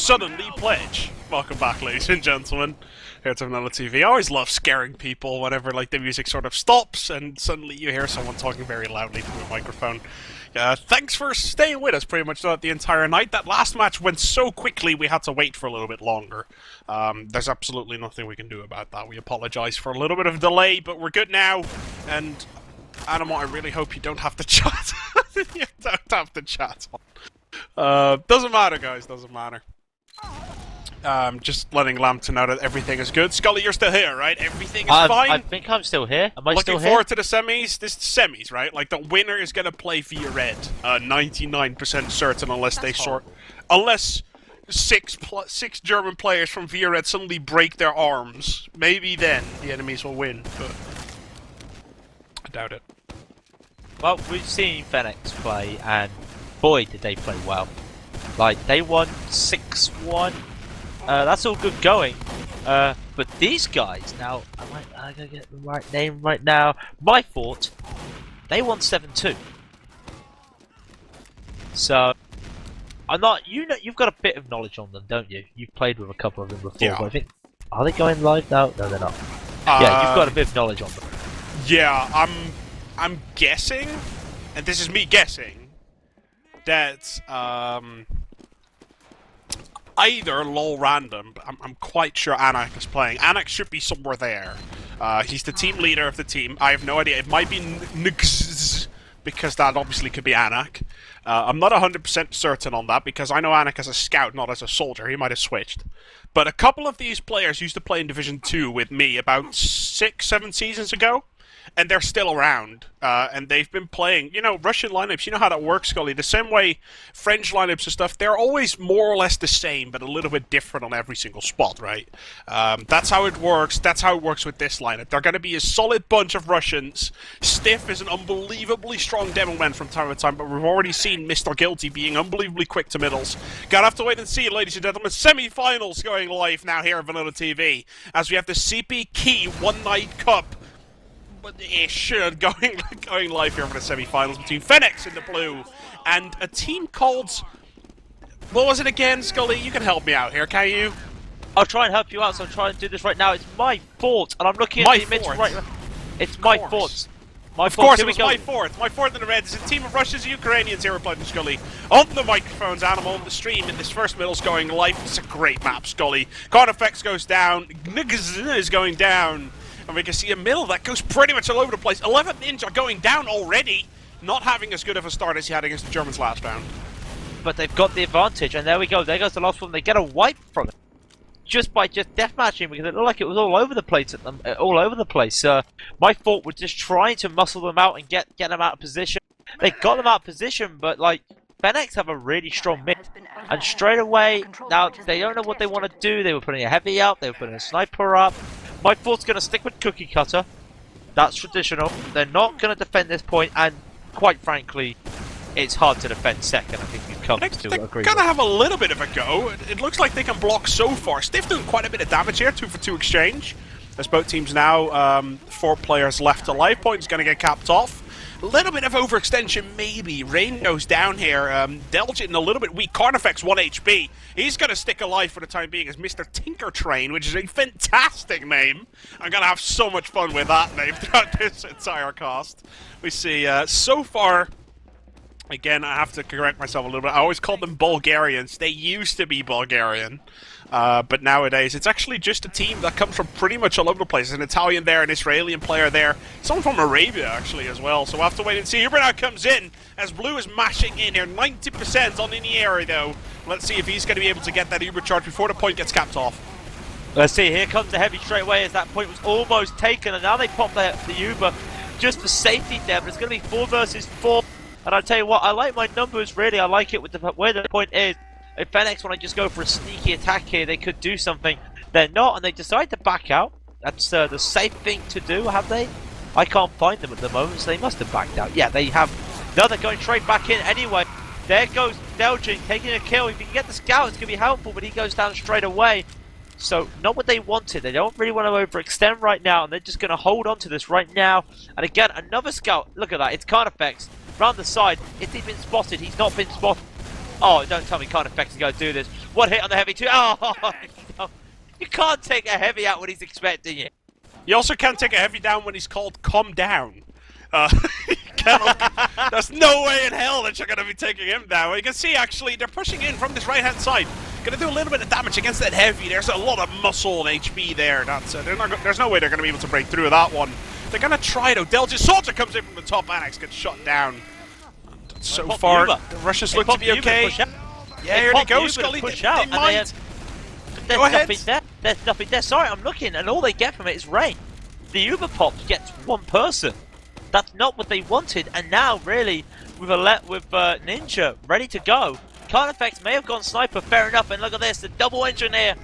suddenly pledge. Welcome back, ladies and gentlemen. Here to VanillaTV. I always love scaring people whenever like the music sort of stops and suddenly you hear someone talking very loudly through a microphone. Thanks for staying with us pretty much throughout the entire night. That last match went so quickly we had to wait for a little bit longer. There's absolutely nothing we can do about that. We apologize for a little bit of delay, but we're good now. And Animal, I really hope you don't have to chat. You don't have to chat. Doesn't matter, guys. Doesn't matter. Just letting Lamp know that everything is good. Skully, you're still here, right? Everything is fine? I think I'm still here. Am I still here? Looking forward to the semis? This is semis, right? Like, the winner is going to play via red. 99% certain unless they sort... Unless six German players from via red suddenly break their arms. Maybe then the enemies will win, but... I doubt it. Well, we've seen Fenneks play, and boy, did they play well. Like, they won 6-1. That's all good going. But these guys, now, I gotta get the right name right now. Myforte, they won 7-2. So, I'm not, you know, you've got a bit of knowledge on them, don't you? You've played with a couple of them before, yeah. But I think, are they going live now? No, they're not. Yeah, you've got a bit of knowledge on them. Yeah, I'm guessing, and this is me guessing, that, either lol random, but I'm quite sure Anak is playing. Anak should be somewhere there. He's the team leader of the team. I have no idea. It might be Nx, because that obviously could be Anak. I'm not 100% certain on that, because I know Anak as a scout, not as a soldier. He might have switched. But a couple of these players used to play in Division 2 with me about 6-7 seasons ago. And they're still around, and they've been playing, you know, Russian lineups, you know how that works, Skully. The same way French lineups and stuff, they're always more or less the same, but a little bit different on every single spot, right? That's how it works. That's how it works with this lineup. They're going to be a solid bunch of Russians. Stiff is an unbelievably strong demo man from time to time, but we've already seen Mr. Guilty being unbelievably quick to middles. Gotta have to wait and see, ladies and gentlemen. Semi-finals going live now here at VanillaTV, as we have the CP Key One Night Cup ish going live here for the semi-finals between Fenneks in the blue and a team called, what was it again, Skully? You can help me out here, can you? I'll try and help you out, so I'll try and do this right now. It's Myforte, and I'm looking at the image right now. It's Myforte. Of course, it was Myforte. Myforte in the red. It's a team of Russians and Ukrainians here replied to Skully. On the microphones, Animal on the stream in this first middle's going live. It's a great map, Skully. Carnifex goes down. Nigz is going down. And we can see a middle that goes pretty much all over the place. 11 Ninja going down already. Not having as good of a start as he had against the Germans last round. But they've got the advantage, and there we go. There goes the last one. They get a wipe from it. Just by deathmatching, because it looked like it was all over the place at them. All over the place. Myforte was just trying to muscle them out and get them out of position. They got them out of position, but like, Fenneks have a really strong mid. And straight away, now they don't know what they want to do. They were putting a heavy up, they were putting a sniper up. Myforte's going to stick with Cookie Cutter. That's traditional. They're not going to defend this point, and quite frankly, it's hard to defend second. I think you've come to agree. They're going to have a little bit of a go. It looks like they can block so far. Stiff doing quite a bit of damage here, 2-for-2 exchange. There's both teams now, 4 players left alive. Point is going to get capped off. A little bit of overextension, maybe. Rain goes down here. Delgin a little bit weak. Carnifex 1 HP. He's going to stick alive for the time being as Mr. Tinker Train, which is a fantastic name. I'm going to have so much fun with that name throughout this entire cast. We see, so far, again, I have to correct myself a little bit. I always call them Bulgarians. They used to be Bulgarian. But nowadays, it's actually just a team that comes from pretty much all over the place. There's an Italian there, an Israeli player there, someone from Arabia, actually, as well. So we'll have to wait and see. Ubernow comes in, as Blue is mashing in here. 90% on Inieri, though. Let's see if he's going to be able to get that Uber charge before the point gets capped off. Let's see, here comes the heavy straight away as that point was almost taken. And now they pop the Uber just for safety there. But it's going to be 4 versus 4. And I'll tell you what, I like my numbers, really. I like it with the where the point is. If Fenneks want to just go for a sneaky attack here, they could do something. They're not, and they decide to back out. That's the safe thing to do, have they? I can't find them at the moment, so they must have backed out. Yeah, they have. No, they're going straight back in anyway. There goes Delgin taking a kill. If you can get the scout, it's going to be helpful, but he goes down straight away. So, not what they wanted. They don't really want to overextend right now, and they're just going to hold on to this right now. And again, another scout. Look at that. It's Carnifex. Round the side. If he's been spotted, he's not been spotted. Oh, don't tell me Carnifex is going to do this. One hit on the heavy too. Oh, no. You can't take a heavy out when he's expecting it. You also can't take a heavy down when he's called "calm down." There's no way in hell that you're going to be taking him down. You can see, actually, they're pushing in from this right-hand side. Going to do a little bit of damage against that heavy. There's a lot of muscle and HP there. There's no way they're going to be able to break through that one. They're going to try, though. Delta Soldier comes in from the top. Fenneks gets shot down. And so far, the Russians look to be okay. Yeah, here they go, Skully. They might. There's nothing there. There's nothing there. Sorry, I'm looking, and all they get from it is rain. The Uber pop gets one person. That's not what they wanted, and now, really, with Ninja ready to go, Card Effects may have gone sniper, fair enough, and look at this, the double engineer.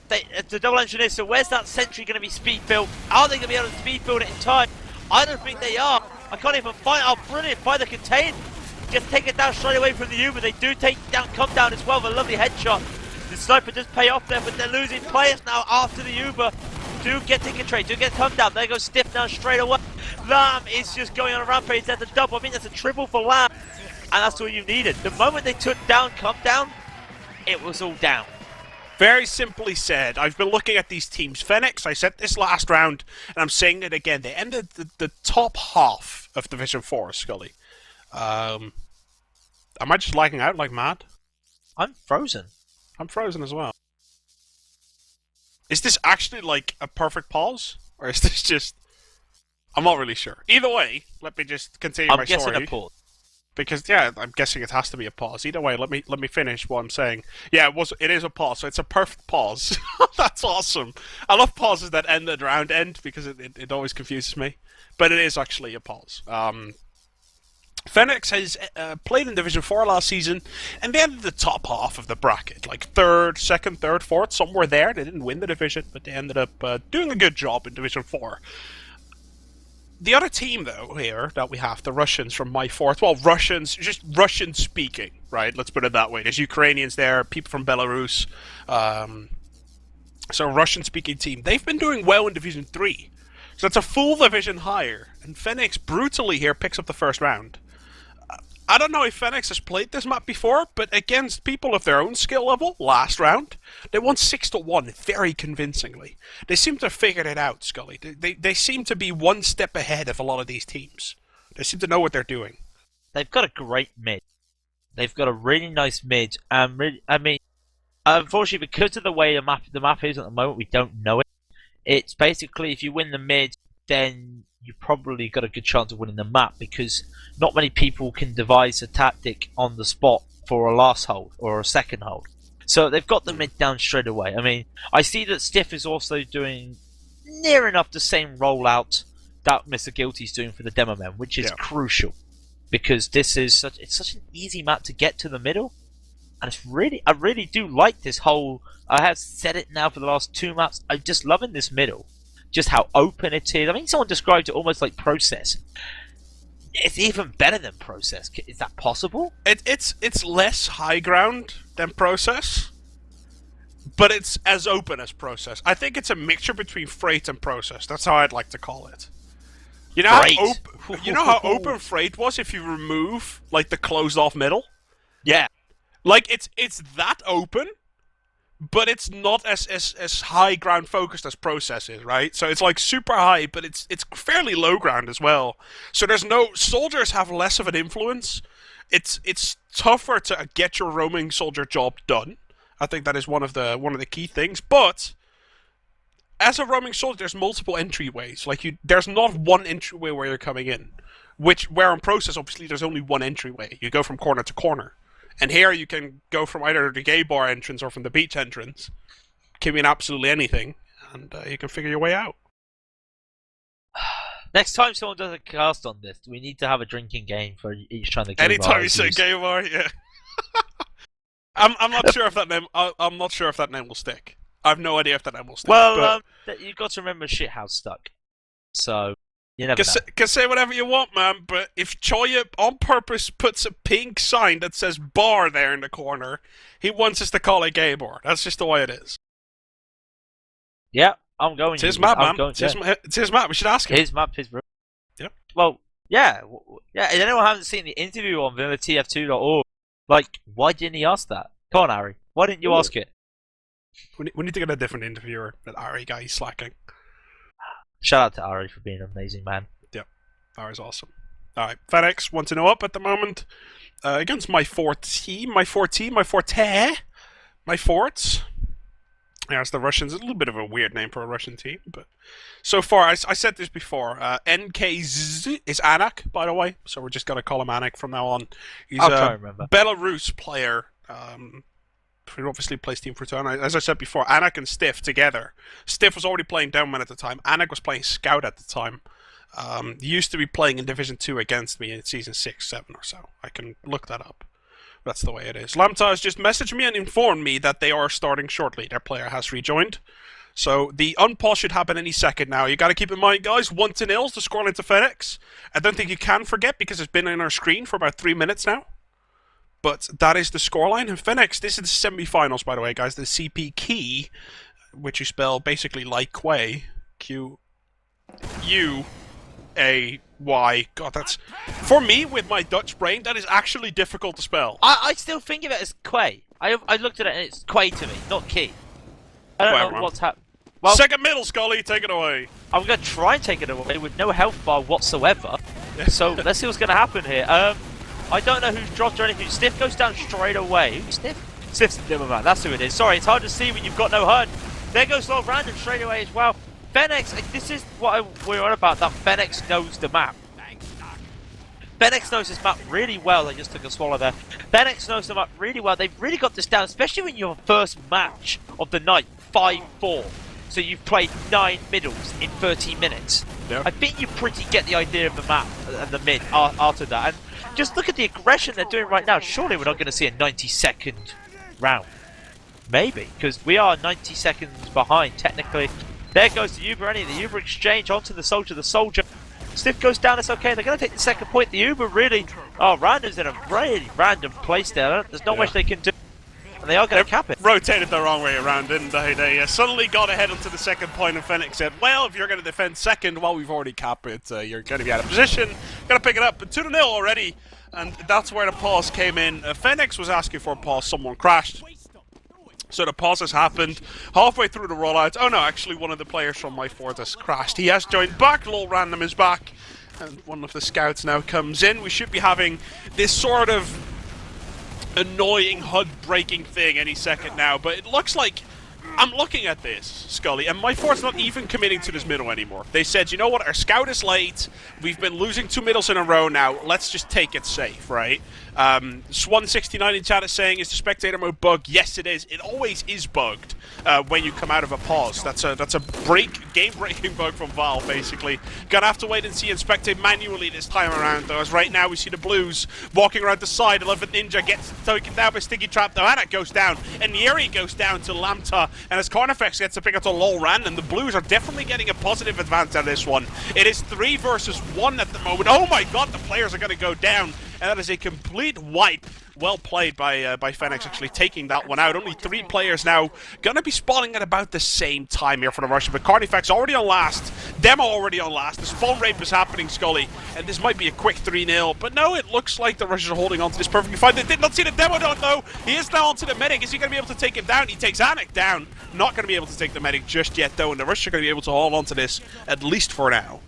The double engineer, so where's that sentry going to be speed built? Are they going to be able to speed build it in time? I don't think they are. I can't even find. Oh, brilliant, by the contain. Just take it down straight away from the Uber. They do come down as well with a lovely headshot. The sniper does pay off there, but they're losing players now after the Uber. Do get ticket trade, do get come down. There goes Stiff now straight away. Lamb is just going on a rampage. That's a double. I mean, that's a triple for Lamb. And that's all you needed. The moment they took down, come down, it was all down. Very simply said, I've been looking at these teams. Fenneks, I said this last round, and I'm saying it again. They ended the top half of Division 4, Skully. Am I just lagging out like mad? I'm frozen. I'm frozen as well. Is this actually like a perfect pause? Or is this just... I'm not really sure. Either way, let me just continue my story. I'm guessing a pause. Because, yeah, I'm guessing it has to be a pause. Either way, let me finish what I'm saying. Yeah, it is a pause, so it's a perfect pause. That's awesome. I love pauses that end at round end, because it always confuses me. But it is actually a pause. Fenneks has played in Division 4 last season, and they ended the top half of the bracket. Like second, third, fourth, somewhere there. They didn't win the division, but they ended up doing a good job in Division 4. The other team, though, here, that we have, the Russians from Myforte. Well, Russians, just Russian-speaking, right? Let's put it that way. There's Ukrainians there, people from Belarus. So, Russian-speaking team. They've been doing well in Division 3. So, it's a full division higher. And Fenneks brutally here picks up the first round. I don't know if Fenneks has played this map before, but against people of their own skill level, last round, they won 6-1 very convincingly. They seem to have figured it out, Skully. They seem to be one step ahead of a lot of these teams. They seem to know what they're doing. They've got a great mid. They've got a really nice mid. I mean, unfortunately, because of the way the map is at the moment, we don't know it. It's basically, if you win the mid, then you probably got a good chance of winning the map, because not many people can devise a tactic on the spot for a last hold or a second hold. So they've got the mid down straight away. I mean, I see that Stiff is also doing near enough the same rollout that Mr. Guilty's doing for the demo men, which is crucial, because this is such an easy map to get to the middle, and I really do like this whole. I have said it now for the last 2 maps. I'm just loving this middle. Just how open it is. I mean, someone described it almost like Process. It's even better than Process. Is that possible? It's less high ground than Process, but it's as open as Process. I think it's a mixture between Freight and Process. That's how I'd like to call it. You know how open Freight was if you remove like the closed off middle? Yeah. Like it's that open, but it's not as high ground focused as Process is, right? So it's like super high, but it's fairly low ground as well. So there's no soldiers have less of an influence. It's tougher to get your roaming soldier job done. I think that is one of the key things. But as a roaming soldier, there's multiple entryways. Like there's not one entryway where you're coming in. Where in Process, obviously, there's only one entryway. You go from corner to corner. And here you can go from either the gay bar entrance or from the beach entrance. Can mean absolutely anything, and you can figure your way out. Next time someone does a cast on this, we need to have a drinking game for each time the gay bar. Anytime you say gay bar, yeah. I'm not sure if that name. I'm not sure if that name will stick. I have no idea if that name will stick. Well, you've got to remember shithouse stuck. So. You never know. Can say whatever you want, man, but if Choya on purpose puts a pink sign that says bar there in the corner, he wants us to call it gay bar. That's just the way it is. Yeah, I'm going. It's his map, man. It's his map. We should ask him. His map, his room. Yeah. Well, yeah. If anyone hasn't seen the interview on VanillaTF2.org, like, why didn't he ask that? Come on, Harry. Why didn't you ask it? We need to get a different interviewer. That Ari guy, he's slacking. Shout out to Ari for being an amazing man. Yep, Ari's awesome. Alright, Fenneks 1-0 up at the moment. Against Myforte. Myforte. There's the Russians. A little bit of a weird name for a Russian team, but so far, I said this before. NKZ is Anak, by the way, so we're just gonna call him Anak from now on. He's I'll try and remember. Belarus player. Who obviously plays Team Fortuna. As I said before, Anak and Stiff together. Stiff was already playing Downman at the time. Anak was playing Scout at the time. He used to be playing in Division 2 against me in Season 6, 7 or so. I can look that up. That's the way it is. Lamta has just messaged me and informed me that they are starting shortly. Their player has rejoined. So the unpause should happen any second now. You got to keep in mind, guys, 1-0 is the scoreline to Fenneks. I don't think you can forget because it's been on our screen for about 3 minutes now. But that is the scoreline. And Fenneks, this is the semi-finals, by the way, guys. The CP key, which you spell basically like Quay. Q-U-A-Y. God, that's... For me, with my Dutch brain, that is actually difficult to spell. I still think of it as Quay. I looked at it and it's Quay to me, not Key. I don't know what's happened. Well, second middle, Skully, take it away. I'm going to try and take it away with no health bar whatsoever. So let's see what's going to happen here. I don't know who's dropped or anything. Stiff goes down straight away. Who's Stiff? Stiff's the dimmer man. That's who it is. Sorry, it's hard to see when you've got no HUD. There goes Lord Random straight away as well. Fenneks, this is what we're on about, that Fenneks knows the map. Fenneks knows this map really well. They just took a swallow there. Fenneks knows the map really well. They've really got this down, especially when your first match of the night, 5-4. So you've played 9 middles in 30 minutes. Yep. I think you pretty get the idea of the map and the mid after that. And just look at the aggression they're doing right now. Surely we're not going to see a 90-second round. Maybe, because we are 90 seconds behind, technically. There goes the Uber, the Uber exchange onto the soldier. Stiff goes down, it's okay. They're going to take the second point. The Uber really... Oh, Random's in a really random place there. There's not much they can do. And they are going to cap it. Rotated the wrong way around, didn't they? They suddenly got ahead onto the second point, and Fenneks said, well, if you're going to defend second, well, we've already capped it. You're going to be out of position. Got to pick it up. But 2-0 already. And that's where the pause came in. Fenneks was asking for a pause. Someone crashed. So the pause has happened. Halfway through the rollout. Oh no, actually one of the players from Myforte has crashed. He has joined back. Lol Random is back. And one of the scouts now comes in. We should be having this sort of annoying HUD breaking thing any second now. But it looks like... I'm looking at this, Skully, and Myforte's not even committing to this middle anymore. They said, you know what, our scout is late, we've been losing 2 middles in a row now, let's just take it safe, right? Swan69 in chat is saying, is the spectator mode bugged? Yes, it is. It always is bugged when you come out of a pause. That's a game-breaking bug from Valve, basically. Gonna have to wait and see and spectate manually this time around, though, as right now we see the Blues walking around the side. 11th Ninja gets taken down by Sticky Trap, though Anak goes down, and Yeri goes down to Lamta, and as Carnifex gets to pick up to Lol Random, the Blues are definitely getting a positive advance out of this one. It is 3 versus 1 at the moment. Oh my god, the players are gonna go down. And that is a complete wipe. Well played by Fenneks, actually taking that one out. Only 3 players now. Gonna be spawning at about the same time here for the Russian. But Carnifex already on last. Demo already on last. The spawn rape is happening, Skully. And this might be a quick 3-0. But no, it looks like the Russians are holding on to this perfectly fine. They did not see the Demo though. He is now onto the medic. Is he going to be able to take him down? He takes Anak down. Not going to be able to take the medic just yet though. And the Russians are going to be able to hold on to this, at least for now.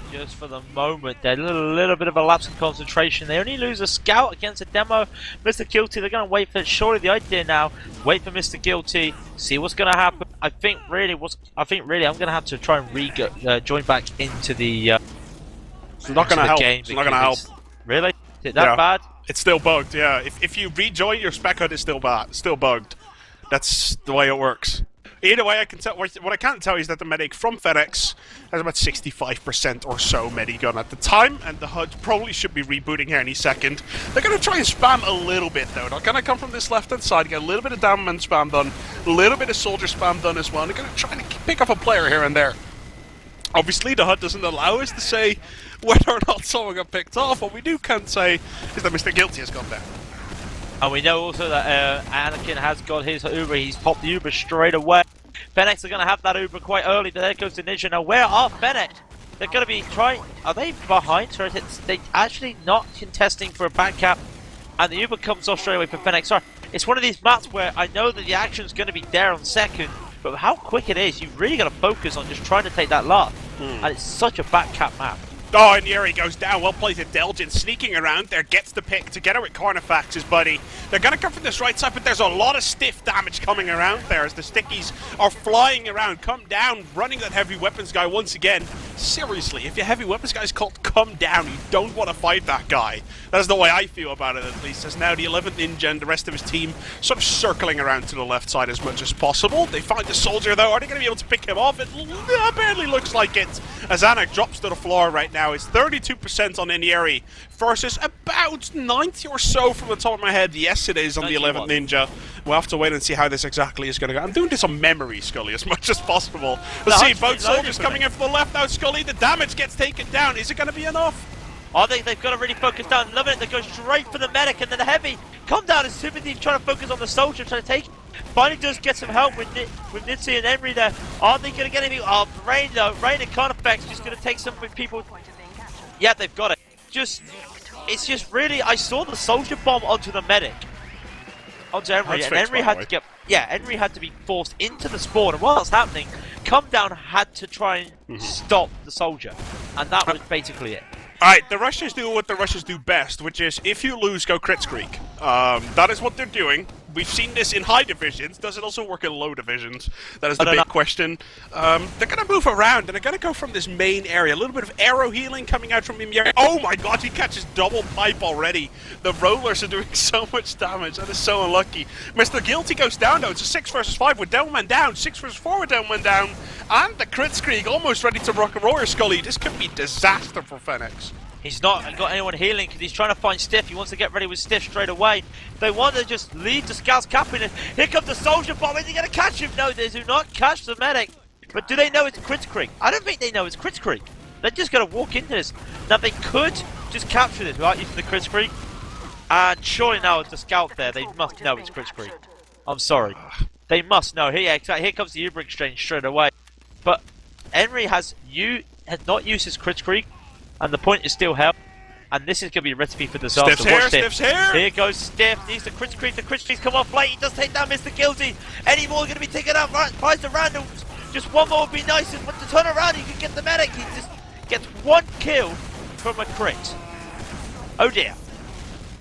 Just for the moment, they're a little bit of a lapse in concentration. They only lose a scout against a demo. Mr. Guilty, they're going to wait for it. Surely the idea now, wait for Mr. Guilty, see what's going to happen. I think really I'm going to have to try and join back into the it's not going to help. It's not going to help. Really? Is it that bad? It's still bugged, yeah. If you rejoin, your spec HUD is still bugged. That's the way it works. Either way, I can tell. What I can't tell you is that the medic from Fenneks has about 65% or so medigun at the time, and the HUD probably should be rebooting here any second. They're going to try and spam a little bit, though. They're going to come from this left-hand side, get a little bit of downman spam done, a little bit of soldier spam done as well, and they're going to try and pick up a player here and there. Obviously, the HUD doesn't allow us to say whether or not someone got picked off. What we can say is that Mr. Guilty has gone down. And we know also that Anakin has got his Uber. He's popped the Uber straight away. Fenneks are going to have that Uber quite early. There goes the Ninja. Now, where are Fenneks? They're going to be trying... Are they behind? They actually not contesting for a back cap. And the Uber comes off straight away for Fenneks. Sorry, It's one of these maps where I know that the action's going to be there on second, but how quick it is, you've really got to focus on just trying to take that last. And it's such a back cap map. Oh, and here he goes down. Well played to Delgin, sneaking around there, gets the pick together with Carnifex, his buddy. They're going to come from this right side, but there's a lot of stiff damage coming around there as the stickies are flying around. Come down, running that heavy weapons guy once again. Seriously, if your heavy weapons guy is called Come Down, you don't want to fight that guy. That's the way I feel about it, at least. As now the 11th Ninja and the rest of his team sort of circling around to the left side as much as possible. They find the soldier, though. Are they going to be able to pick him off? It barely looks like it. As Anak drops to the floor right now, it's 32% on Inieri versus about 90 or so from the top of my head. Yes, it is on the 11th Ninja. We'll have to wait and see how this exactly is going to go. I'm doing this on memory, Skully, as much as possible. Let's see, both soldiers coming in from the left now, Skully. The damage gets taken down. Is it going to be enough? I think they've got to really focus down. Loving it. They go straight for the medic and then the heavy. Come down as Timothy trying to focus on the soldier, trying to take it. Finally does get some help with Nitsi and Emery there. Are they going to get anything? Oh, Rain though. Rain and Carnifex just going to take some people. Yeah, they've got it. It's just really, I saw the soldier bomb onto the medic. Onto Emery, and Emery had to get, Emery had to be forced into the spawn, and while that's happening, Come Down had to try and stop the soldier, and that was basically it. Alright, the Russians do what the Russians do best, which is, if you lose, go Kritzkrieg. That is what they're doing. We've seen this in high divisions. Does it also work in low divisions? That is the big question. They're going to move around, and they're going to go from this main area. A little bit of arrow healing coming out from Imyeri. Oh my god, he catches double pipe already. The rollers are doing so much damage. That is so unlucky. Mr. Guilty goes down, though. It's a 6 versus 5 with Downman down. 6 versus 4 with Downman down. And the Kritzkrieg almost ready to rock and roll your Skully. This could be disaster for Fenneks. He's not got anyone healing because he's trying to find Stiff. He wants to get ready with Stiff straight away. They want to just leave the scouts capping it. Here comes the soldier bomb. Is he going to catch him? No, they do not catch the medic. But do they know it's Kritzkrieg? I don't think they know it's Kritzkrieg. They're just going to walk into this. Now they could just capture this, right? Using the Kritzkrieg. And surely now it's the scout there. They must know it's Kritzkrieg. I'm sorry. They must know. Here comes the Uber exchange straight away. But Henry has not used his Kritzkrieg. And the point is still held. And this is going to be a recipe for disaster. Stiff's here! Here goes Stiff. Needs the Kritzkrieg. The Kritzkrieg's come off late. He does take down Mr. Guilty. Any more going to be taken out? Right, tries to random. Just one more would be nice. But to turn around, he can get the medic. He just gets one kill from a crit. Oh dear.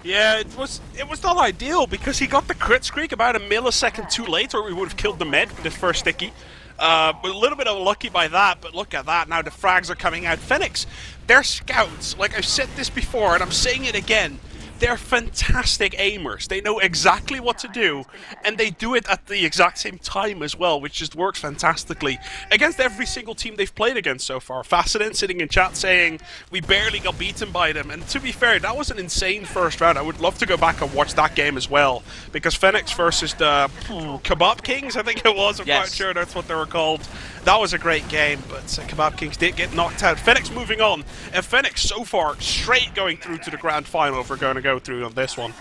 Yeah, it was not ideal because he got the Kritzkrieg about a millisecond too late, or we would have killed the med with his first sticky. A little bit unlucky by that, but look at that. Now the frags are coming out. Fenneks, they're scouts. Like I've said this before, and I'm saying it again. They're fantastic aimers. They know exactly what to do, and they do it at the exact same time as well, which just works fantastically against every single team they've played against so far. Fascinating sitting in chat saying, we barely got beaten by them, and to be fair, that was an insane first round. I would love to go back and watch that game as well, because Fenneks versus the Kebab Kings, I think it was, I'm quite sure that's what they were called. That was a great game, but Kebab Kings did get knocked out. Fenneks moving on, and Fenneks so far straight going through to the grand final if we're going to go through on this one.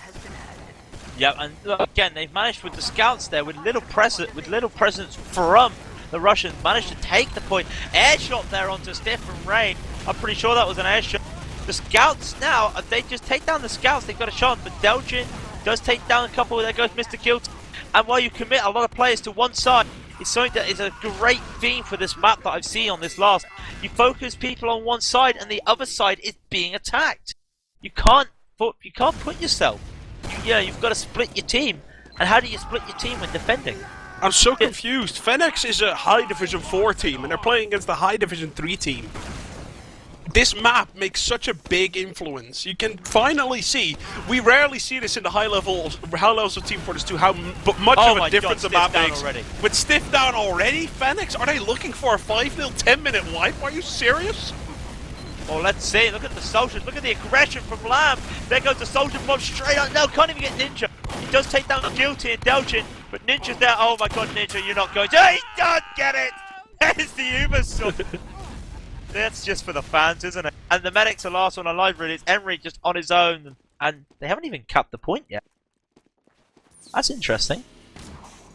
Yeah, and again, they've managed with the scouts there, with little presence from the Russians, managed to take the point. Air shot there onto Stiff and Rain. I'm pretty sure that was an air shot. The scouts now, if they just take down the scouts, they've got a chance. But Delgin does take down a couple. There goes Mr. Guilty. And while you commit a lot of players to one side, it's something that is a great theme for this map that I've seen on this last. You focus people on one side, and the other side is being attacked. You can't put yourself. You've got to split your team. And how do you split your team when defending? I'm so confused. Fenneks is a high division 4 team, and they're playing against the high division 3 team. This map makes such a big influence. You can finally see. We rarely see this in the high levels of Team Fortress 2. How much of a difference the map makes. With Stiff down already, Fenneks, are they looking for a 5-0 10-minute wipe? Are you serious? Well, let's see. Look at the soldiers. Look at the aggression from Lamb. There goes the soldier bomb straight up. No, can't even get Ninja. He does take down Guilty and Delgin, but Ninja's there. Oh my god, Ninja, you're not going to. He does get it! There's the Uber sword. That's just for the fans, isn't it? And the medic's the last one alive, really. It's Emery just on his own, and they haven't even capped the point yet. That's interesting.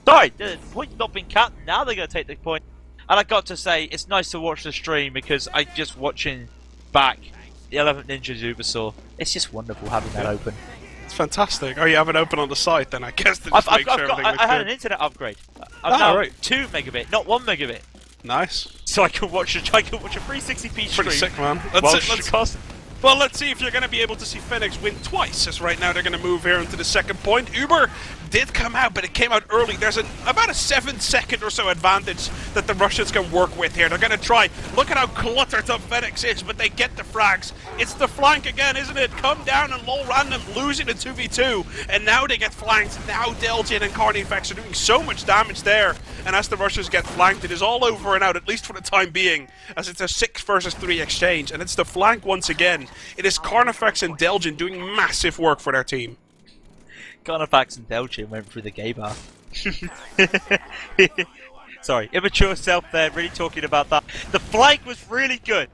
Sorry, the point's not been capped. Now they're going to take the point. And I got to say, it's nice to watch the stream because I just watching back the 11th Ninja Ubersaw. It's just wonderful having that open. It's fantastic. Oh, you have it open on the site then, I guess, to I've just make sure got, everything looks I had good. an internet upgrade. I'm now right. 2 megabit, not 1 megabit. Nice. So I can watch a 360p stream. Pretty sick, man. Well, let's see if you're going to be able to see Fenneks win twice, as right now they're going to move here into the second point. Uber did come out, but it came out early. There's about a 7-second or so advantage that the Russians can work with here. They're going to try. Look at how cluttered up Fenneks is, but they get the frags. It's the flank again, isn't it? Come down and low random, losing the 2v2, and now they get flanked. Now Delgin and Carnifex are doing so much damage there, and as the Russians get flanked, it is all over and out, at least for the time being, as it's a 6 versus 3 exchange, and it's the flank once again. It is Carnifex and Delgin doing massive work for their team. Carnifex and Delgin went through the gay bar. Sorry, immature self there, really talking about that. The flank was really good.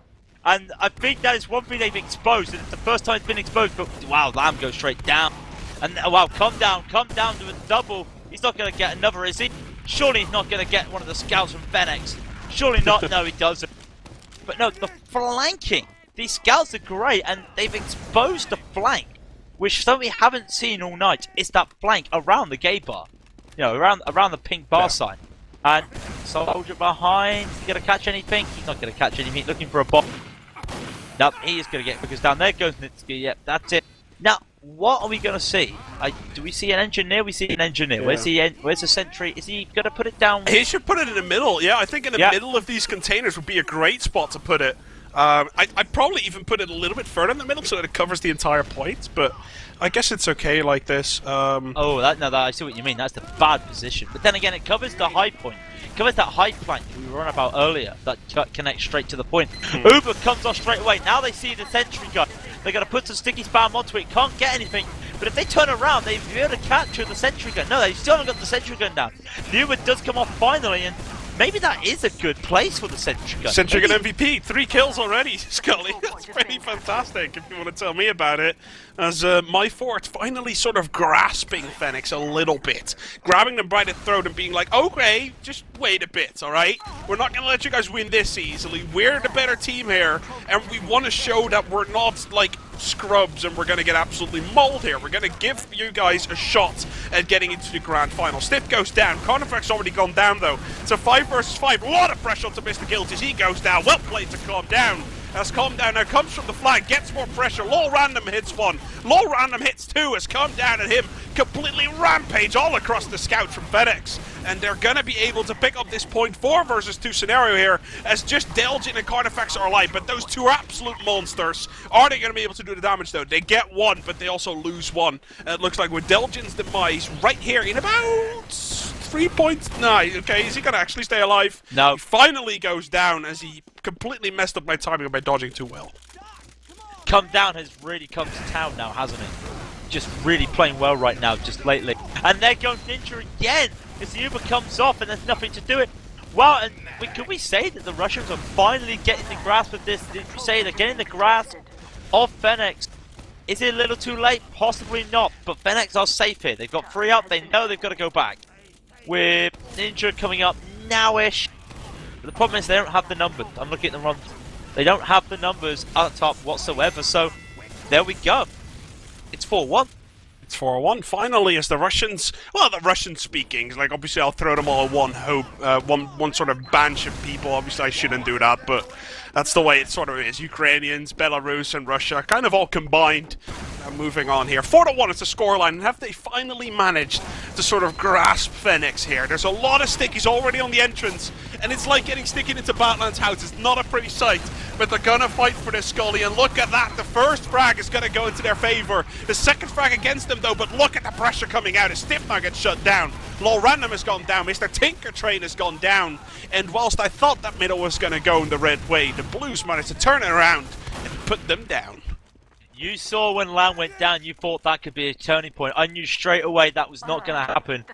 And I think that is one thing they've exposed, and it's the first time it's been exposed, but wow, Lamb goes straight down. And wow, come down to a double. He's not going to get another, is he? Surely he's not going to get one of the scouts from Fenneks. Surely not, no he doesn't. But no, the flanking. These scouts are great, and they've exposed the flank, which something we haven't seen all night. Is that flank around the gay bar, you know, around the pink bar sign. And soldier behind, is he going to catch anything? He's not going to catch anything. Looking for a bomb. Nope, he is going to get, because down there goes Nitsky. Yep, that's it. Now, what are we going to see? Do we see an engineer? We see an engineer. Yeah. Where's the sentry? Is he going to put it down? He should put it in the middle. Yeah, I think in the middle of these containers would be a great spot to put it. I'd probably even put it a little bit further in the middle so that it covers the entire point, but I guess it's okay like this. I see what you mean. That's the bad position. But then again, it covers the high point. It covers that high flank we were on about earlier that connects straight to the point. Uber comes off straight away. Now they see the sentry gun. They're going to put some sticky spam onto it. Can't get anything. But if they turn around, they'll be able to capture the sentry gun. No, they still haven't got the sentry gun down. The Uber does come off finally, and maybe that is a good place for the sentry gun. Sentry gun MVP, 3 kills already, Skully. That's pretty fantastic, if you want to tell me about it. As Myforte finally sort of grasping Fenneks a little bit. Grabbing them by the throat and being like, okay, just wait a bit, alright? We're not going to let you guys win this easily. We're the better team here, and we want to show that we're not, like, scrubs and we're going to get absolutely mauled here. We're going to give you guys a shot at getting into the grand final. Snip goes down. Carnifex already gone down, though. It's a 5 versus 5. A lot of pressure to Mr. Guilty. He goes down. Well played to calm down. As Calm Down now comes from the flank, gets more pressure. Low random hits 1. Low random hits 2 as Calm Down and him completely rampage all across the scout from Fenneks. And they're going to be able to pick up this point 4 versus 2 scenario here, as just Delgin and Carnifex are alive. But those two are absolute monsters. Are they going to be able to do the damage, though? They get 1, but they also lose 1. It looks like with Delgin's demise right here in about 3 points. No, okay, is he going to actually stay alive? No. He finally goes down as he completely messed up my timing by dodging too well. Come Down has really come to town now, hasn't it? Just really playing well right now, just lately. And there goes Ninja again, as the Uber comes off and there's nothing to do it. Well, and could we say that the Russians are finally getting the grasp of this? Did you say they're getting the grasp of Fenneks? Is it a little too late? Possibly not, but Fenneks are safe here. They've got 3 up, they know they've got to go back. With Ninja coming up now-ish. But the problem is they don't have the numbers. I'm looking at the runs. They don't have the numbers at the top whatsoever, so there we go. It's 4-1. It's 4-1. Finally, as the Russians, well, the Russian speaking, like obviously I'll throw them all in one sort of bunch of people. Obviously I shouldn't do that, but that's the way it sort of is. Ukrainians, Belarus, and Russia, kind of all combined. Moving on here. 4-1 is the scoreline, and have they finally managed to sort of grasp Fenneks here? There's a lot of stickies already on the entrance, and it's like getting sticky into Batman's house. It's not a pretty sight, but they're gonna fight for this, Skully, and look at that. The first frag is gonna go into their favor. The second frag against them, though, but look at the pressure coming out. His Stiff now gets shut down. Low Random has gone down. Mr. Tinker Train has gone down, and whilst I thought that middle was gonna go in the red way, the Blues managed to turn it around and put them down. You saw when Lamb went down, you thought that could be a turning point. I knew straight away that was not going to happen.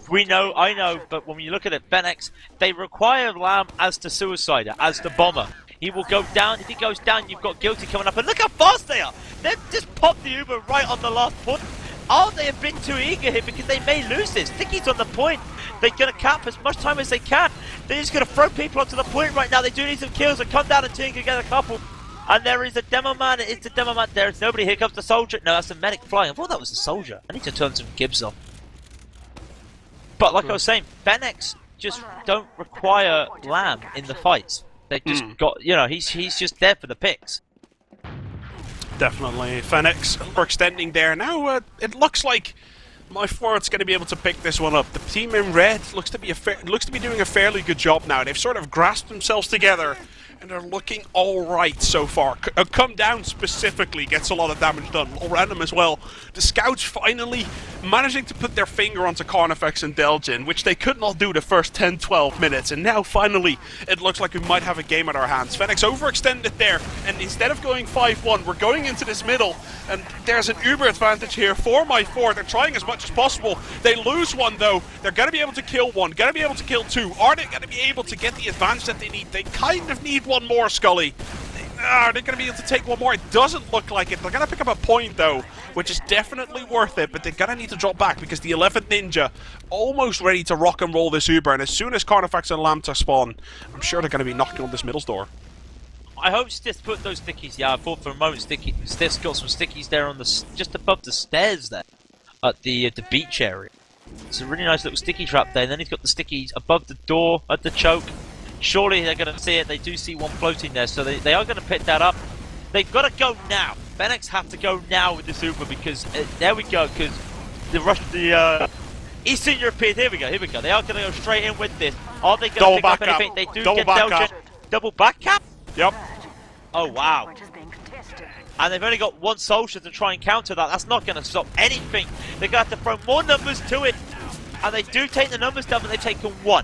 I know, but when you look at it, Fenneks, they require Lamb as the suicider, as the bomber. He will go down. If he goes down, you've got Guilty coming up. And look how fast they are. They've just popped the Uber right on the last point. Are they a bit too eager here? Because they may lose this. Sticky's on the point. They're going to cap as much time as they can. They're just going to throw people onto the point right now. They do need some kills and Come Down and Tinker get a couple. And there is a demo man. It's the demo man. There's nobody. Here comes the soldier. No, that's the medic flying. I thought that was the soldier. I need to turn some gibs off. But like I was saying, Fenneks just don't require Lamb in the fights. They just got, you know, he's just there for the picks. Definitely. Fenneks overextending there. Now it looks like Myforte's going to be able to pick this one up. The team in red looks to be doing a fairly good job now. They've sort of grasped themselves together and they're looking all right so far. Come down specifically gets a lot of damage done. All random as well. The scouts finally managing to put their finger onto Carnifex and Delgin, which they could not do the first 10-12 minutes. And now finally it looks like we might have a game at our hands. Fenneks overextended there, and instead of going 5-1, we're going into this middle, and there's an uber advantage here for Myforte. They're trying as much as possible. They lose one though. They're going to be able to kill one, going to be able to kill two. Are they going to be able to get the advantage that they need? They kind of need one more, Skully. Are they going to be able to take one more? It doesn't look like it. They're going to pick up a point though, which is definitely worth it, but they're going to need to drop back because the 11th Ninja almost ready to rock and roll this Uber, and as soon as Carnifex and Lambda spawn, I'm sure they're going to be knocking on this middle's door. I hope Stiff put those stickies. Yeah, I thought for a moment Stiff's got some stickies there on the just above the stairs there at the beach area. It's a really nice little sticky trap there, and then he's got the stickies above the door at the choke. Surely they're going to see it. They do see one floating there, so they are going to pick that up. They've got to go now. Fenneks have to go now with this Uber because there we go. Because the Eastern Europeans. Here we go. They are going to go straight in with this. Are they going to pick up anything? They do get Delgin. Double back cap. Yep. Oh wow. And they've only got one soldier to try and counter that. That's not going to stop anything. They're going to have to throw more numbers to it. And they do take the numbers down, but they've taken one.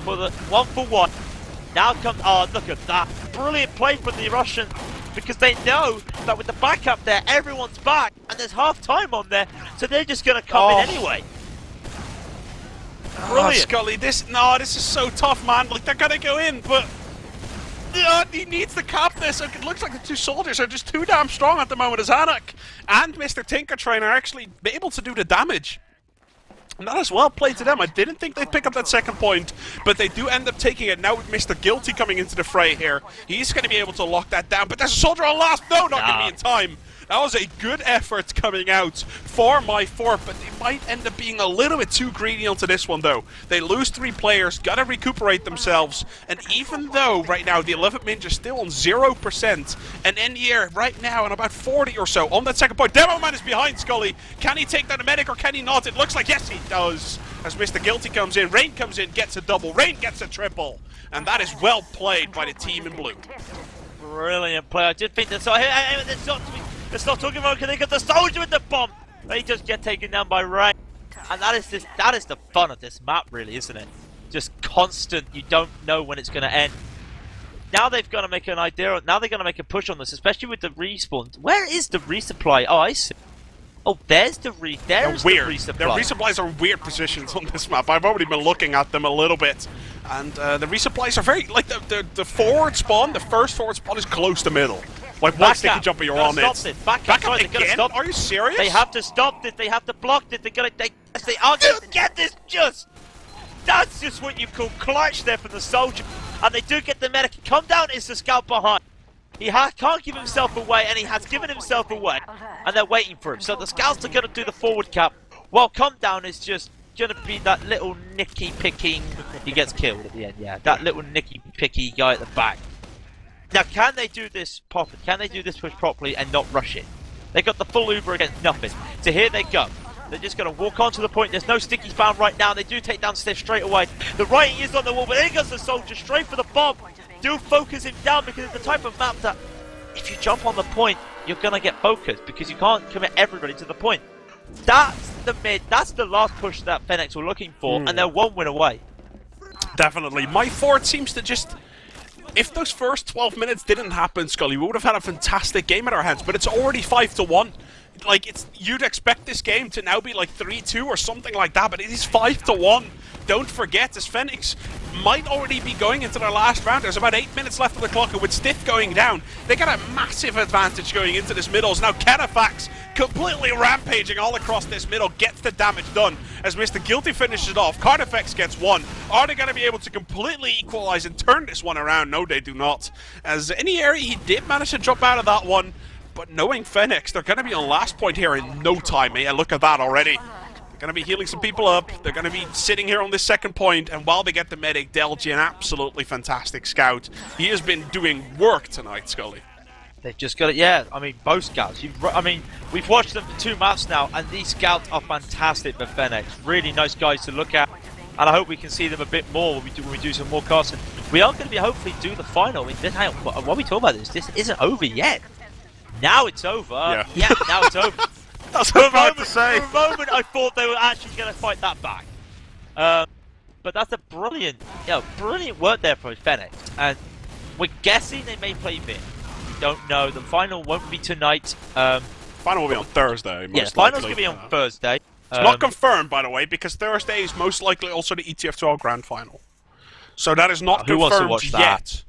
For the 1-for-1. Now comes, oh look at that. Brilliant play from the Russians. Because they know that with the backup there, everyone's back. And there's half time on there. So they're just going to come in anyway. Brilliant. Skully, this is so tough, man. Like, they're going to go in, but he needs to cap this. It looks like the two soldiers are just too damn strong at the moment as Anak and Mr. Tinkertrain are actually able to do the damage. And that is well played to them. I didn't think they'd pick up that second point, but they do end up taking it. Now with Mr. Guilty coming into the fray here, he's going to be able to lock that down. But there's a soldier on last. No, not going to be in time. That was a good effort coming out for Myforte, but they might end up being a little bit too greedy onto this one, though. They lose 3 players, gotta recuperate themselves, and even though right now the 11th Ninja is still on 0%, and NDR right now on about 40 or so on that second point. Demo Man is behind Skully. Can he take down the medic or can he not? It looks like yes, he does. As Mr. Guilty comes in, Rain comes in, gets a double, Rain gets a triple, and that is well played by the team in blue. Brilliant play. I did think that. So let's not talking about because they got the soldier with the bomb. They just get taken down by Rain, and that is the fun of this map, really, isn't it? Just constant. You don't know when it's going to end. Now they've got to make an idea. Now they're going to make a push on this, especially with the respawn. Where is the resupply? Oh, I see. Oh, there's the resupply. Their resupplies are in weird positions on this map. I've already been looking at them a little bit. And the resupplies are very, like, the forward spawn, the first forward spawn is close to middle. Like, one sticky jumper, you're on it. Back up again? Are you serious? They have to stop this. They have to block this. They are going to get this just. That's just what you call clutch there from the soldier. And they do get the medic. Come down is the scout behind. He can't give himself away, and he has given himself away. And they're waiting for him. So the scouts are going to do the forward cap. While Come Down is just going to be that little nicky picking. He gets killed at the end, yeah. That little nicky picky guy at the back. Now, can they do this properly? Can they do this push properly and not rush it? They got the full Uber against nothing. So here they go. They're just going to walk onto the point. There's no stickies found right now. They do take down Stiff straight away. The writing is on the wall, but there goes the soldier straight for the bomb. Do focus him down because it's the type of map that if you jump on the point, you're going to get focused because you can't commit everybody to the point. That's the mid. That's the last push that Fenneks were looking for, and they're 1 win away. Definitely. Myforte seems to just... If those first 12 minutes didn't happen, Skully, we would have had a fantastic game at our hands, but it's already 5-1. Like, you'd expect this game to now be like 3-2 or something like that, but it is 5-1. Don't forget, as Fenneks might already be going into their last round. There's about 8 minutes left on the clock, and with Stiff going down, they got a massive advantage going into this middles. Now, Carnifex completely rampaging all across this middle, gets the damage done as Mr. Guilty finishes it off. Carnifex gets one. Are they going to be able to completely equalize and turn this one around? No, they do not. As in the area, he did manage to drop out of that one, but knowing Fenneks, they're going to be on last point here in no time. Yeah, look at that already. They're going to be healing some people up. They're going to be sitting here on this second point, and while they get the medic, Delgy, an absolutely fantastic scout. He has been doing work tonight, Skully. They've just got it, yeah. I mean, both scouts. We've watched them for 2 maps now, and these scouts are fantastic for Fenneks. Really nice guys to look at, and I hope we can see them a bit more when we do some more casting. We are going to be hopefully do the final. I mean, hang on, what are we talking about? This isn't over yet. Now it's over. Yeah, now it's over. That's what I was about to say. For a moment, I thought they were actually going to fight that back. But that's a brilliant work there from Fenneks. And we're guessing they may play Vin. We don't know. The final won't be tonight. Final will be on Thursday. Yeah, the final's going to be on Thursday. It's not confirmed, by the way, because Thursday is most likely also the ETF12 Grand Final. So that is not confirmed yet.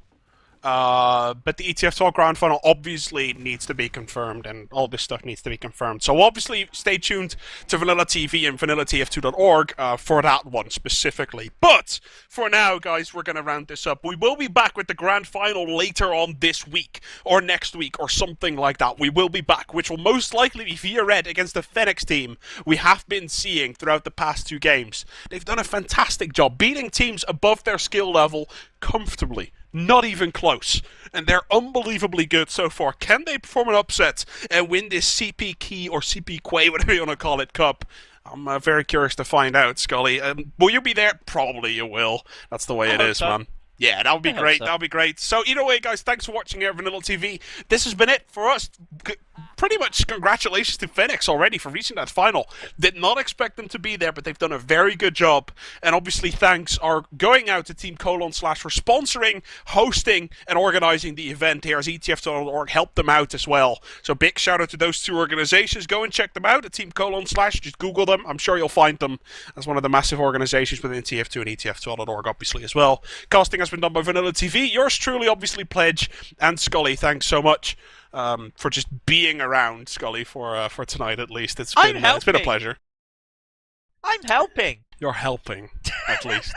But the ETF12 Grand Final obviously needs to be confirmed, and all this stuff needs to be confirmed. So obviously, stay tuned to VanillaTV and VanillaTF2.org for that one specifically. But for now, guys, we're going to round this up. We will be back with the Grand Final later on this week, or next week, or something like that. We will be back, which will most likely be via Red against the Fenneks team we have been seeing throughout the past 2 games. They've done a fantastic job beating teams above their skill level comfortably. Not even close. And they're unbelievably good so far. Can they perform an upset and win this CP Key or CP Quay, whatever you want to call it, Cup? I'm very curious to find out, Skully. Will you be there? Probably you will. That's the way it is, man. Yeah, that would be great. That would be great. So either way, guys, thanks for watching here at VanillaTV. This has been it for us. Pretty much congratulations to Fenneks already for reaching that final. Did not expect them to be there, but they've done a very good job. And obviously thanks are going out to Team Colonslash for sponsoring, hosting, and organizing the event here as ETF.org helped them out as well. So big shout out to those 2 organizations. Go and check them out at Team Colonslash. Just Google them. I'm sure you'll find them as one of the massive organizations within TF2 and ETF.org obviously as well. Casting has been done by VanillaTV. Yours truly, obviously, Pledge and Skully. Thanks so much for just being around, Skully, for tonight at least. It's been a pleasure. I'm helping. You're helping, at least.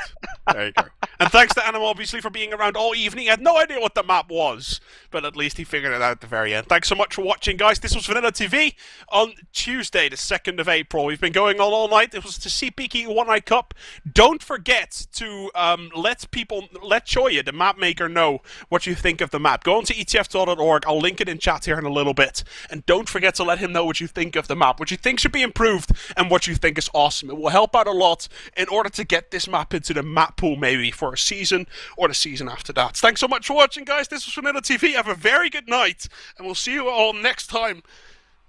There you go. And thanks to Animal, obviously, for being around all evening. He had no idea what the map was, but at least he figured it out at the very end. Thanks so much for watching, guys. This was VanillaTV on Tuesday, the 2nd of April. We've been going on all night. It was the CPK One Night Cup. Don't forget to let Choya, the map maker, know what you think of the map. Go on to ETF.org. I'll link it in chat here in a little bit. And don't forget to let him know what you think of the map, what you think should be improved, and what you think is awesome. It will help out a lot in order to get this map into the map pool maybe for a season or the season after that. Thanks so much for watching, guys. This was VanillaTV. Have a very good night, and we'll see you all next time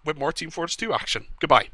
with more Team Fortress 2 action. Goodbye.